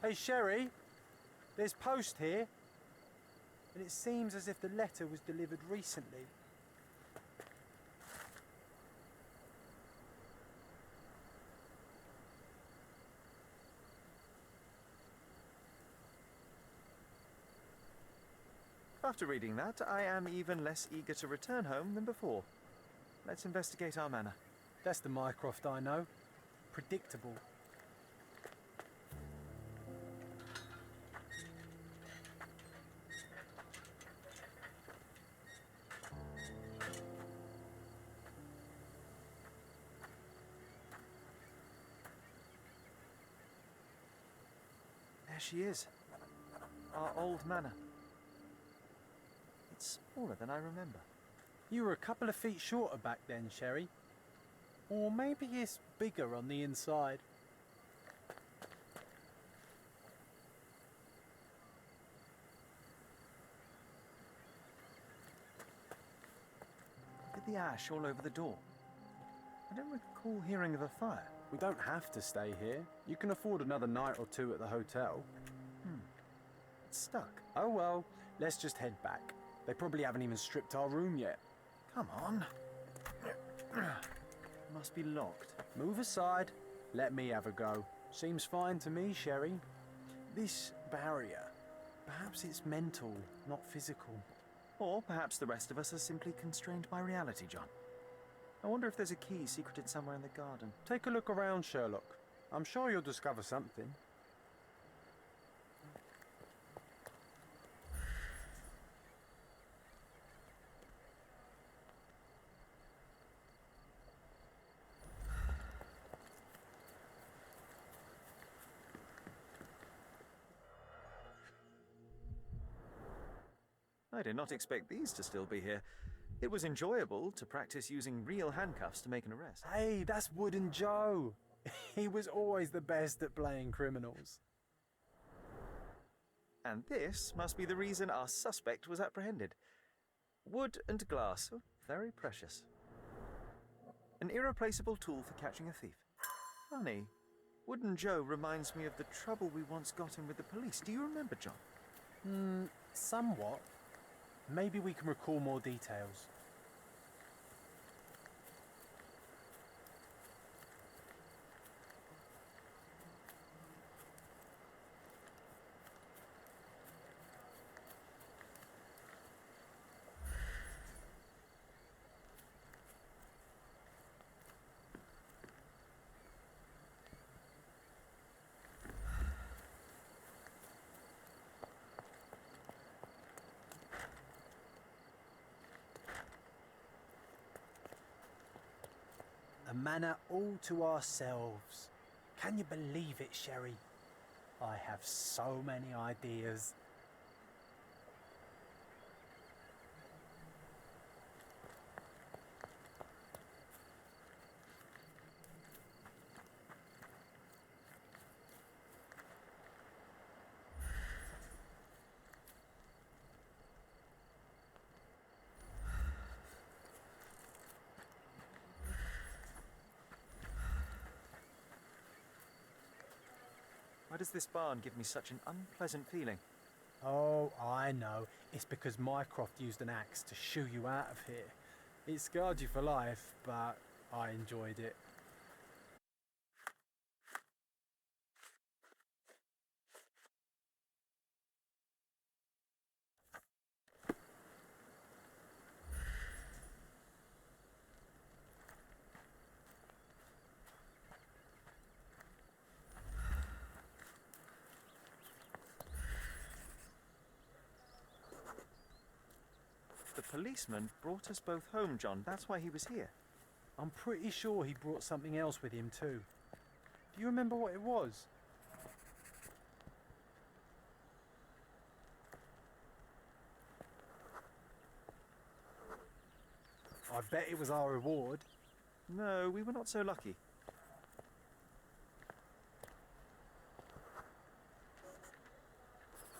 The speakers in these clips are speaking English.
Hey, Sherry, there's post here, and it seems as if the letter was delivered recently. After reading that, I am even less eager to return home than before. Let's investigate our manor. That's the Mycroft I know. Predictable. There she is. Our old manor. It's smaller than I remember. You were a couple of feet shorter back then, Sherry. Or maybe it's bigger on the inside. Look at the ash all over the door. I don't recall hearing of a fire. We don't have to stay here. You can afford another night or two at the hotel. It's stuck. Oh well, let's just head back. They probably haven't even stripped our room yet. Come on. Must be locked. Move aside. Let me have a go. Seems fine to me, Sherry. This barrier, perhaps it's mental, not physical. Or perhaps the rest of us are simply constrained by reality, John. I wonder if there's a key secreted somewhere in the garden. Take a look around, Sherlock. I'm sure you'll discover something. I did not expect these to still be here. It was enjoyable to practice using real handcuffs to make an arrest. Hey, that's Wooden Joe. He was always the best at playing criminals. And this must be the reason our suspect was apprehended. Wood and glass, oh, very precious. An irreplaceable tool for catching a thief. Funny, Wooden Joe reminds me of the trouble we once got in with the police. Do you remember, John? Somewhat. Maybe we can recall more details. A manor all to ourselves. Can you believe it, Sherry? I have so many ideas. Why does this barn give me such an unpleasant feeling? Oh, I know. It's because Mycroft used an axe to shoo you out of here. It scarred you for life, but I enjoyed it. The policeman brought us both home, John. That's why he was here. I'm pretty sure he brought something else with him too. Do you remember what it was? I bet it was our reward. No, we were not so lucky.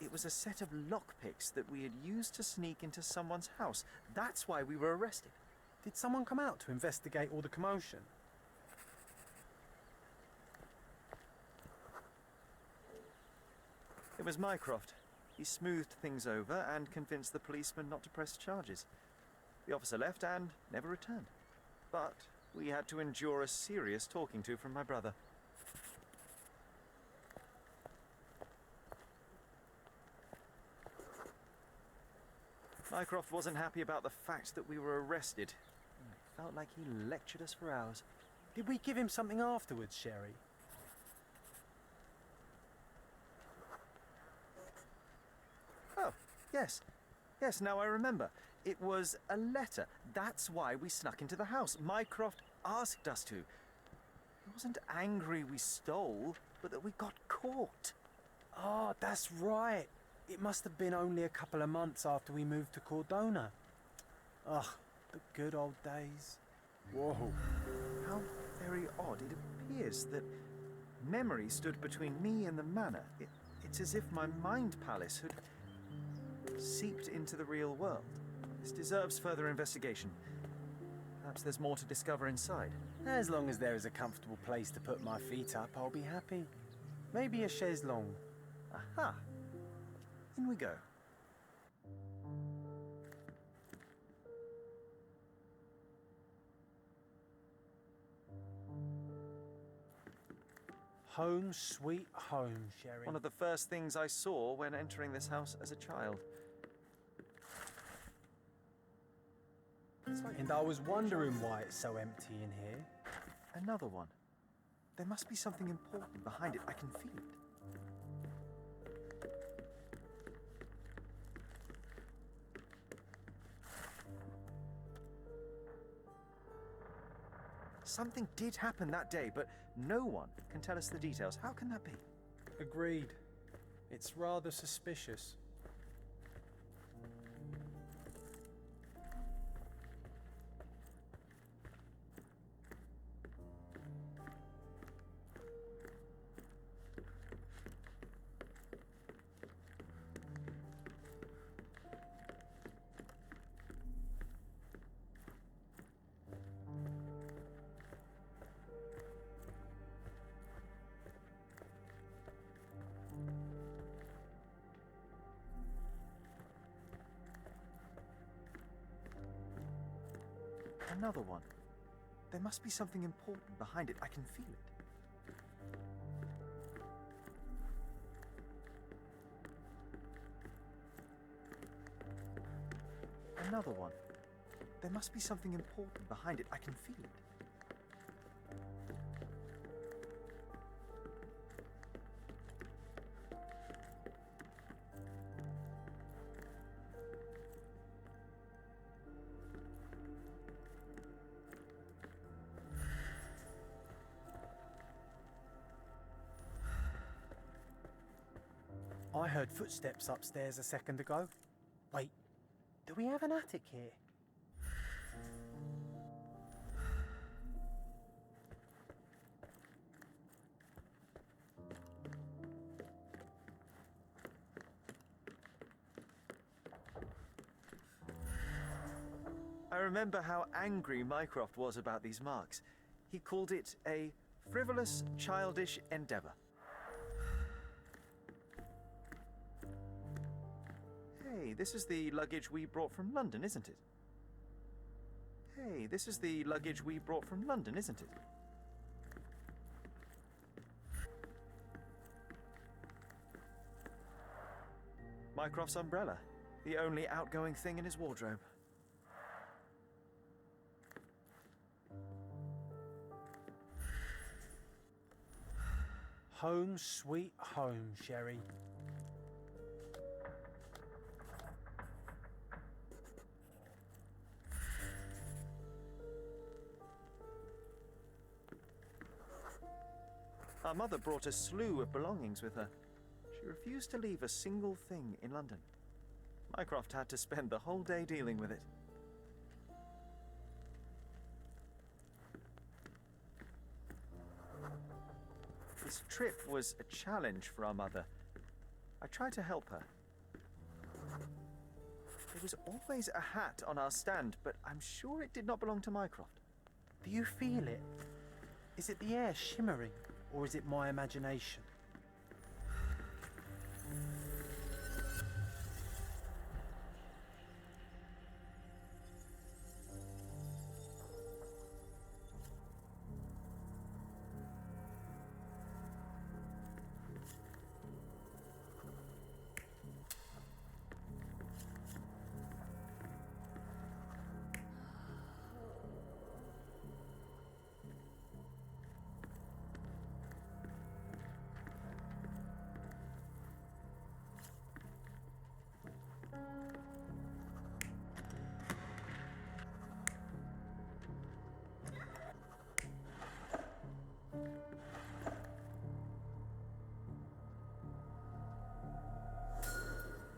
It was a set of lockpicks that we had used to sneak into someone's house. That's why we were arrested. Did someone come out to investigate all the commotion? was Mycroft. He smoothed things over and convinced the policeman not to press charges. The officer left and never returned. But we had to endure a serious talking to from my brother. Mycroft wasn't happy about the fact that we were arrested. It felt like he lectured us for hours. Did we give him something afterwards, Sherry? Oh, yes. Yes, now I remember. It was a letter. That's why we snuck into the house. Mycroft asked us to. He wasn't angry we stole, but that we got caught. Ah, that's right. It must have been only a couple of months after we moved to Cordona. Ugh, the good old days. Whoa. How very odd. It appears that memory stood between me and the manor. It's as if my mind palace had seeped into the real world. This deserves further investigation. Perhaps there's more to discover inside. As long as there is a comfortable place to put my feet up, I'll be happy. Maybe a chaise longue. Aha! In we go. Home sweet home, Sherry. One of the first things I saw when entering this house as a child. And I was wondering why it's so empty in here. Another one. There must be something important behind it. I can feel it. Something did happen that day, but no one can tell us the details. How can that be? Agreed. It's rather suspicious. Another one. There must be something important behind it. I can feel it. Another one. There must be something important behind it. I can feel it. I heard footsteps upstairs a second ago. Wait, do we have an attic here? I remember how angry Mycroft was about these marks. He called it a frivolous, childish endeavor. Hey, this is the luggage we brought from London, isn't it? Hey, this is the luggage we brought from London, isn't it? Mycroft's umbrella, the only outgoing thing in his wardrobe. Home sweet home, Sherry. Our mother brought a slew of belongings with her. She refused to leave a single thing in London. Mycroft had to spend the whole day dealing with it. This trip was a challenge for our mother. I tried to help her. There was always a hat on our stand, but I'm sure it did not belong to Mycroft. Do you feel it? Is it the air shimmering, or is it my imagination?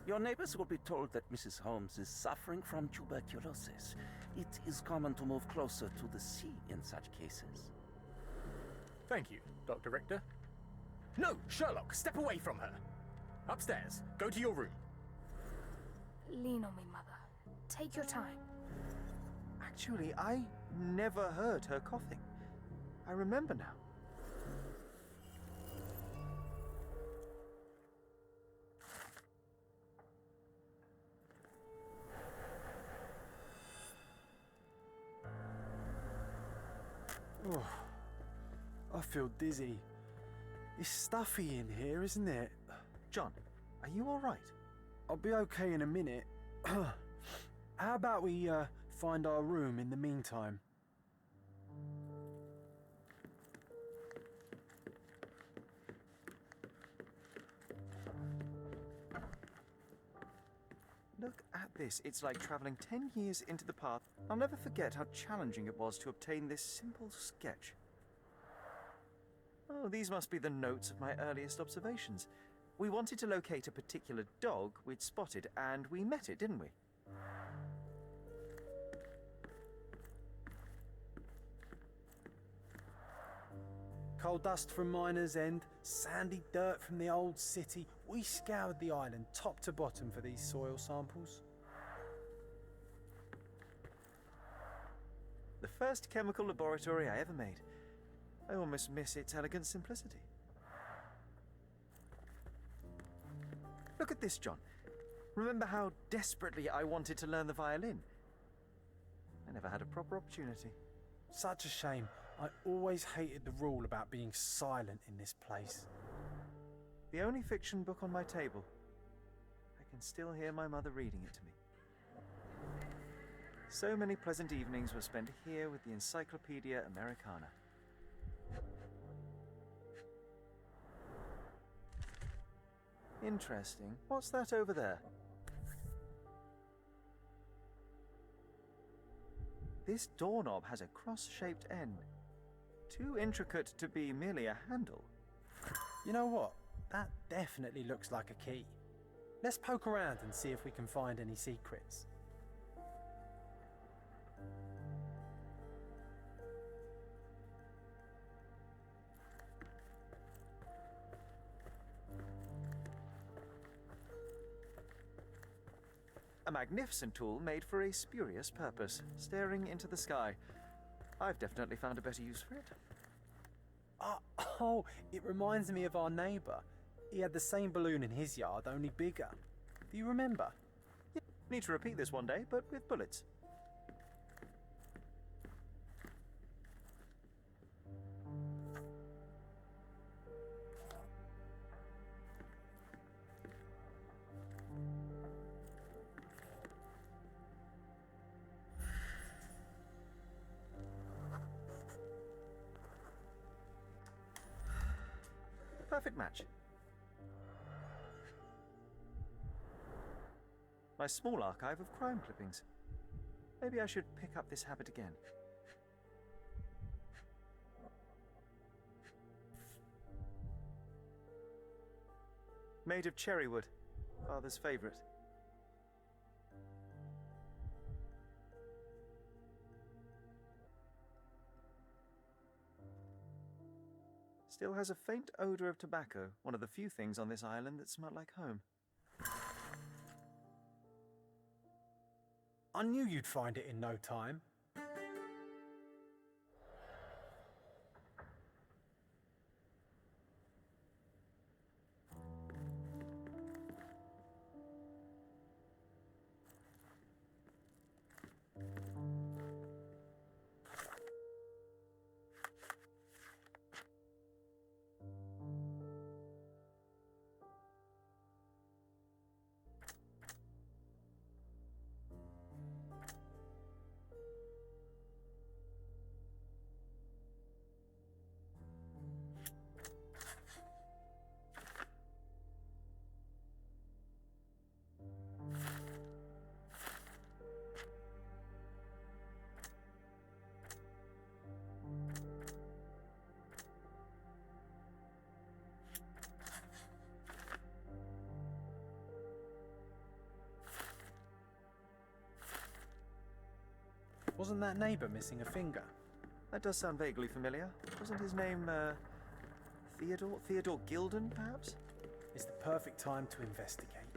Your neighbors will be told that Mrs. Holmes is suffering from tuberculosis. It is common to move closer to the sea in such cases. Thank you, Dr. Richter. No, Sherlock, step away from her. Upstairs, go to your room. Lean on me, Mother. Take your time. Actually, I never heard her coughing. I remember now. Oh, I feel dizzy. It's stuffy in here, isn't it? John, are you all right? I'll be okay in a minute. How about we find our room in the meantime? Look at this. It's like travelling 10 years into the past. I'll never forget how challenging it was to obtain this simple sketch. Oh, these must be the notes of my earliest observations. We wanted to locate a particular dog we'd spotted, and we met it, didn't we? Coal dust from Miner's End, sandy dirt from the old city. We scoured the island top to bottom for these soil samples. The first chemical laboratory I ever made. I almost miss its elegant simplicity. Look at this, John. Remember how desperately I wanted to learn the violin? I never had a proper opportunity. Such a shame. I always hated the rule about being silent in this place. The only fiction book on my table. I can still hear my mother reading it to me. So many pleasant evenings were spent here with the Encyclopedia Americana. Interesting. What's that over there? This doorknob has a cross-shaped end. Too intricate to be merely a handle. You know what? That definitely looks like a key. Let's poke around and see if we can find any secrets. A magnificent tool made for a spurious purpose, staring into the sky. I've definitely found a better use for it. Oh, it reminds me of our neighbour. He had the same balloon in his yard, only bigger. Do you remember? Yeah, need to repeat this one day, but with bullets. Perfect match. My small archive of crime clippings. Maybe I should pick up this habit again. Made of cherry wood, father's favourite. Still has a faint odour of tobacco, one of the few things on this island that smell like home. I knew you'd find it in no time. Wasn't that neighbour missing a finger? That does sound vaguely familiar. Wasn't his name, Theodore? Theodore Gilden, perhaps? It's the perfect time to investigate.